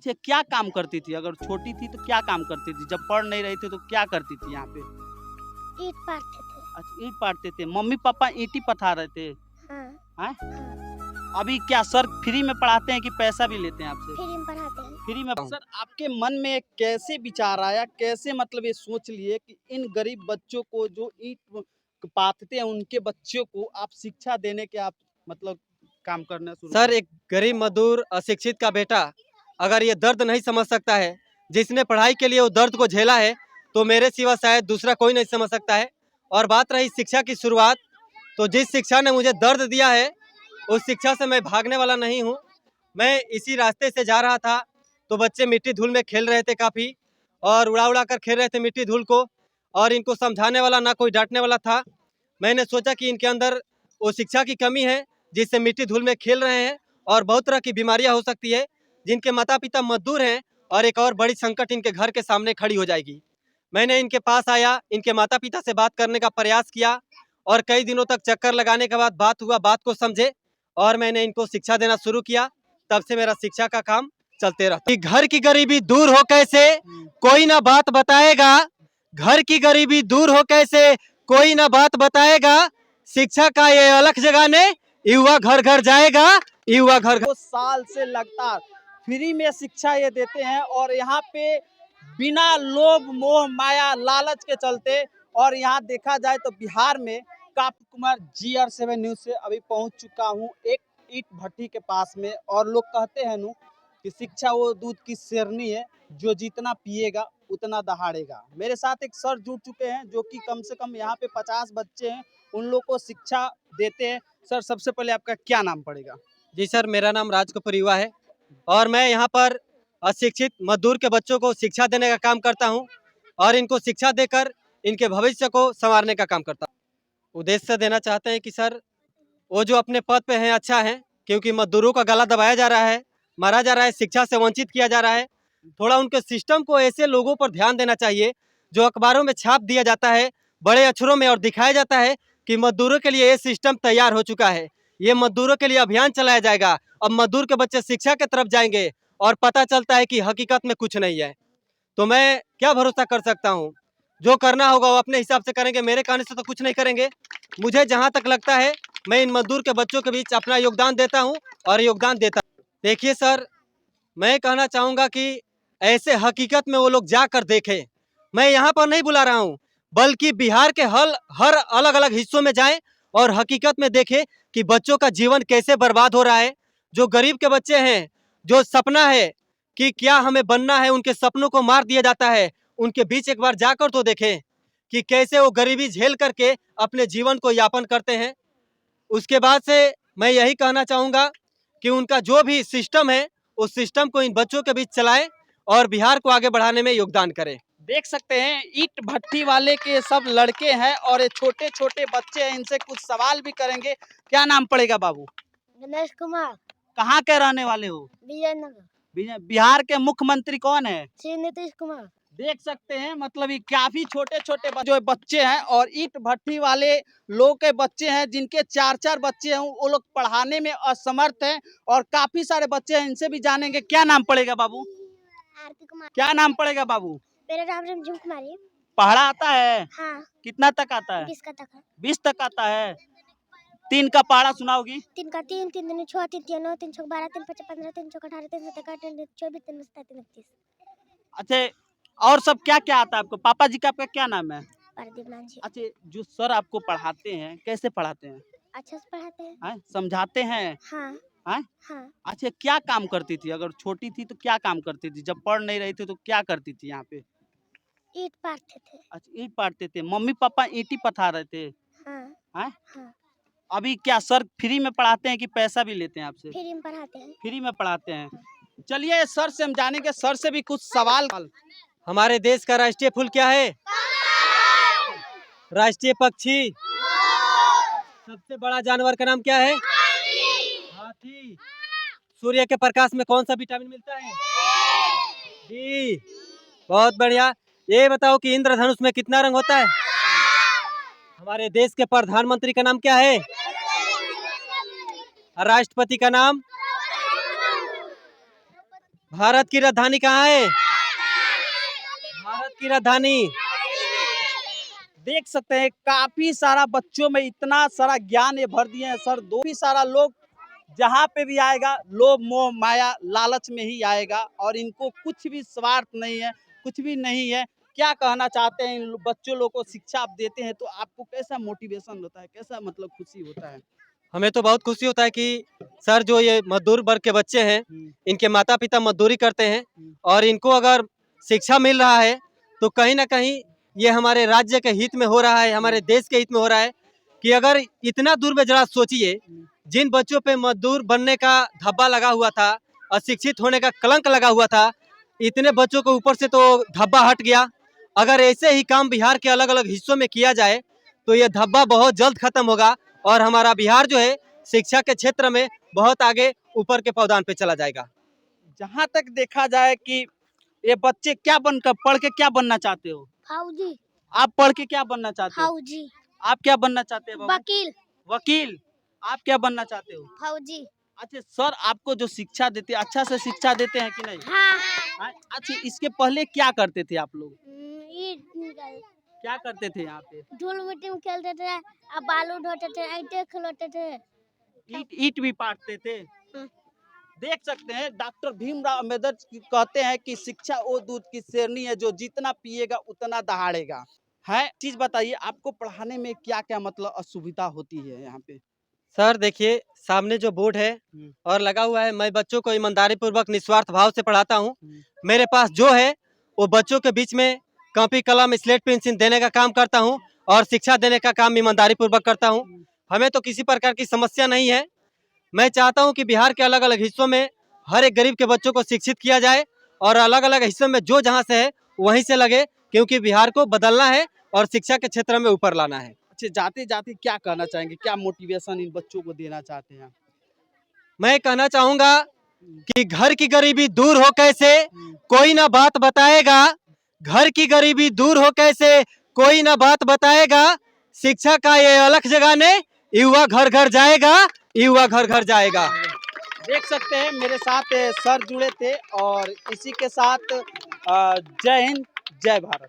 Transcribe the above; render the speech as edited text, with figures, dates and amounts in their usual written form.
अच्छा, क्या काम करती थी? अगर छोटी थी तो क्या काम करती थी? जब पढ़ नहीं रही थी तो क्या करती थी यहाँ पे? ईंट पारते थे। अच्छा, ईंट पाटते थे। मम्मी-पापा ईंट ही पथा रहे थे, हाँ, हैं? हाँ, अभी क्या सर फ्री में पढ़ाते हैं कि पैसा भी लेते हैं आपसे? फ्री में पढ़ाते हैं। फ्री में। सर, आपके मन में कैसे विचार आया? कैसे मतलब ये सोच लिए कि इन गरीब बच्चों को जो ईंट पाटते हैं उनके बच्चों को आप शिक्षा देने के आप मतलब काम करना शुरू सर, किए? एक गरीब मजदूर अशिक्षित का बेटा अगर ये दर्द नहीं समझ सकता है, जिसने पढ़ाई के लिए वो दर्द को झेला है, तो मेरे सिवा शायद दूसरा कोई नहीं समझ सकता है। और बात रही शिक्षा की शुरुआत, तो जिस शिक्षा ने मुझे दर्द दिया है, उस शिक्षा से मैं भागने वाला नहीं हूँ। मैं इसी रास्ते से जा रहा था, तो बच्चे मिट्टी धूल में खेल रहे थे काफ़ी, और उड़ा उड़ा कर खेल रहे थे मिट्टी धूल को, और इनको समझाने वाला ना कोई डांटने वाला था। मैंने सोचा कि इनके अंदर वो शिक्षा की कमी है, जिससे मिट्टी धूल में खेल रहे हैं, और बहुत तरह की बीमारियां हो सकती है, जिनके माता पिता मजदूर हैं, और एक और बड़ी संकट इनके घर के सामने खड़ी हो जाएगी। मैंने इनके पास आया, इनके माता पिता से बात करने का प्रयास किया, और कई दिनों तक चक्कर लगाने के बाद बात हुआ, बात को समझे, और मैंने इनको शिक्षा देना शुरू किया। तब से मेरा शिक्षा का काम चलते रहता। घर की गरीबी दूर हो कैसे, कोई ना बात बताएगा। घर की गरीबी दूर हो कैसे, कोई ना बात बताएगा। शिक्षा का ये अलख जगाने युवा घर घर जाएगा, युवा घर घर। 2 साल से लगातार फ्री में शिक्षा ये देते हैं और यहाँ पे बिना लोभ मोह माया लालच के चलते। और यहाँ देखा जाए तो बिहार में काफी कुमार GR7 न्यूज से अभी पहुंच चुका हूँ एक ईंट भट्टी के पास में। और लोग कहते हैं नु कि शिक्षा वो दूध की शेरनी है जो जितना पिएगा उतना दहाड़ेगा। मेरे साथ एक सर जुड़ चुके हैं जो कि कम से कम यहाँ पे 50 बच्चे हैं, उन लोग को शिक्षा देते हैं। सर, सबसे पहले आपका क्या नाम पड़ेगा? जी सर, मेरा नाम राज कपूर युवा है, और मैं यहाँ पर अशिक्षित मजदूर के बच्चों को शिक्षा देने का काम करता हूँ, और इनको शिक्षा देकर इनके भविष्य को संवारने का काम करता हूँ। उद्देश्य देना चाहते हैं कि सर, वो जो अपने पद पे हैं अच्छा है, क्योंकि मजदूरों का गला दबाया जा रहा है, मारा जा रहा है, शिक्षा से वंचित किया जा रहा है। थोड़ा उनके सिस्टम को ऐसे लोगों पर ध्यान देना चाहिए जो अखबारों में छाप दिया जाता है बड़े अक्षरों में, और दिखाया जाता है कि मजदूरों के लिए ये सिस्टम तैयार हो चुका है, ये मजदूरों के लिए अभियान चलाया जाएगा। अब मजदूर के बच्चे शिक्षा की तरफ जाएंगे और पता चलता है कि हकीकत में कुछ नहीं है, तो मैं क्या भरोसा कर सकता हूँ? जो करना होगा वो अपने हिसाब से करेंगे, मेरे कहने से तो कुछ नहीं करेंगे। मुझे जहाँ तक लगता है मैं इन मजदूर के बच्चों के बीच अपना योगदान देता हूँ, और योगदान देता हूँ। देखिए सर, मैं कहना चाहूँगा कि ऐसे हकीकत में वो लोग जाकर देखें। मैं यहाँ पर नहीं बुला रहा हूँ, बल्कि बिहार के हर अलग अलग हिस्सों में जाएं और हकीकत में देखें कि बच्चों का जीवन कैसे बर्बाद हो रहा है। जो गरीब के बच्चे हैं, जो सपना है कि क्या हमें बनना है, उनके सपनों को मार दिया जाता है। उनके बीच एक बार जाकर तो देखें कि कैसे वो गरीबी झेल करके अपने जीवन को यापन करते हैं। उसके बाद से मैं यही कहना चाहूँगा कि उनका जो भी सिस्टम है, उस सिस्टम को इन बच्चों के बीच चलाएं और बिहार को आगे बढ़ाने में योगदान करें। देख सकते हैं ईंट भट्टी वाले के सब लड़के हैं और ये छोटे छोटे बच्चे हैं, इनसे कुछ सवाल भी करेंगे। क्या नाम पड़ेगा बाबू? गणेश कुमार, कहाँ के रहने वाले हो? विजयनगर। बिहार के मुख्यमंत्री कौन है? श्री नीतीश कुमार। देख सकते हैं मतलब ये काफी छोटे छोटे जो बच्चे हैं और ईंट भट्टी वाले लोग के बच्चे हैं जिनके 4-4 बच्चे हैं, वो लोग पढ़ाने में असमर्थ हैं। और काफी सारे बच्चे हैं, इनसे भी जानेंगे। क्या नाम पड़ेगा बाबू? आरती कुमार। क्या नाम पड़ेगा बाबू? मेरा नाम रमझुम कुमारी है। पढ़ा आता है? हाँ, कितना तक आता है? 20 का तक है। 20 तक आता है। 3 का पढ़ा सुनाओगी? 3 का 3, 3 दूनी 6, 3 तिया 9, 3 छक 12, 3 5 15, 3 छक 18, 3 7 21, 3 24, 3 27, 3 29। अच्छा, और सब क्या क्या आता है आपको? पापा जी का आपका क्या नाम है? प्रदीप लांजी। अच्छा, जो सर आपको पढ़ाते हैं कैसे पढ़ाते हैं? अच्छा से पढ़ाते हैं। हैं? समझाते हैं? हाँ, हैं? हाँ। अच्छा, क्या काम करती थी? अगर छोटी थी तो क्या काम करती थी? जब पढ़ नहीं रही थी तो क्या करती थी यहाँ पे? ईंट पारते थे। अच्छा, ईंट पाटते थे। मम्मी पापा ईंट ही पथा रहे थे, हाँ, हैं? हाँ। अभी क्या सर फ्री में पढ़ाते हैं कि पैसा भी लेते हैं आपसे? फ्री में पढ़ाते हैं। फ्री में पढ़ाते हैं। चलिए सर से हम जानेंगे, सर से भी कुछ सवाल। हमारे देश का राष्ट्रीय फूल क्या है? राष्ट्रीय पक्षी? सबसे बड़ा जानवर का नाम क्या है? हाथी। सूर्य के प्रकाश में कौन सा विटामिन मिलता है? डी। बहुत बढ़िया। ये बताओ कि इंद्रधनुष में कितना रंग होता है? हमारे देश के प्रधानमंत्री का नाम क्या है? राष्ट्रपति का नाम? भारत की राजधानी कहाँ है? भारत की राजधानी। देख सकते हैं काफी सारा बच्चों में इतना सारा ज्ञान ये भर दिए हैं सर। दो भी सारा लोग जहाँ पे भी आएगा लोभ मोह माया लालच में ही आएगा और इनको कुछ भी स्वार्थ नहीं है, कुछ भी नहीं है। क्या कहना चाहते हैं इन बच्चों लोग को शिक्षा आप देते हैं तो आपको कैसा मोटिवेशन होता है, कैसा मतलब खुशी होता है? हमें तो बहुत खुशी होता है कि सर जो ये मजदूर वर्ग के बच्चे हैं, इनके माता पिता मजदूरी करते हैं और इनको अगर शिक्षा मिल रहा है तो कहीं ना कहीं ये हमारे राज्य के हित में हो रहा है, हमारे देश के हित में हो रहा है। कि अगर इतना दूर में जरा सोचिए, जिन बच्चों पे मजदूर बनने का धब्बा लगा हुआ था, अशिक्षित होने का कलंक लगा हुआ था, इतने बच्चों के ऊपर से तो धब्बा हट गया। अगर ऐसे ही काम बिहार के अलग अलग हिस्सों में किया जाए तो ये धब्बा बहुत जल्द खत्म होगा और हमारा बिहार जो है शिक्षा के क्षेत्र में बहुत आगे ऊपर के पौधान पे चला जाएगा। जहाँ तक देखा जाए कि ये बच्चे क्या बनकर पढ़ के क्या बनना चाहते हो? फौजी। आप पढ़ के क्या बनना चाहते हो? फौजी। आप क्या बनना चाहते हैं बाबू? वकील। वकील। आप क्या बनना चाहते हो? फौजी। अच्छा सर, आपको जो शिक्षा देते हैं अच्छा से शिक्षा देते हैं कि नहीं? हाँ। हाँ, अच्छा इसके पहले क्या करते थे आप लोग? ईट क्या करते थे यहाँ पे? धूल मिट्टी में खेलते थे, अब बालू ढोते थे, ईंटें खिलौते थे। ईट ईट भी पाटते थे। देख सकते हैं डॉक्टर भीमराव अम्बेडकर कहते हैं कि शिक्षा वो दूध की शेरनी है जो जितना पिएगा उतना दहाड़ेगा। है चीज बताइए आपको पढ़ाने में क्या क्या मतलब असुविधा होती है यहाँ पे? सर देखिए, सामने जो बोर्ड है और लगा हुआ है, मैं बच्चों को ईमानदारी पूर्वक निस्वार्थ भाव से पढ़ाता हूँ। मेरे पास जो है वो बच्चों के बीच में कॉपी कलम स्लेट पेंसिल देने का काम करता हूँ और शिक्षा देने का काम ईमानदारी पूर्वक करता हूँ। हमें तो किसी प्रकार की समस्या नहीं है। मैं चाहता हूँ कि बिहार के अलग अलग हिस्सों में हर एक गरीब के बच्चों को शिक्षित किया जाए और अलग अलग हिस्सों में जो जहाँ से है वहीं से लगे, क्योंकि बिहार को बदलना है और शिक्षा के क्षेत्र में ऊपर लाना है। अच्छा जाते जाते क्या कहना चाहेंगे, क्या मोटिवेशन इन बच्चों को देना चाहते हैं? मैं कहना चाहूँगा कि घर की गरीबी दूर हो कैसे कोई ना बात बताएगा, घर की गरीबी दूर हो कैसे कोई ना बात बताएगा, शिक्षा का ये अलख जगाने युवा घर घर जाएगा, युवा घर घर जाएगा। देख सकते हैं मेरे साथ सर जुड़े थे और इसी के साथ जय हिंद जय भारत।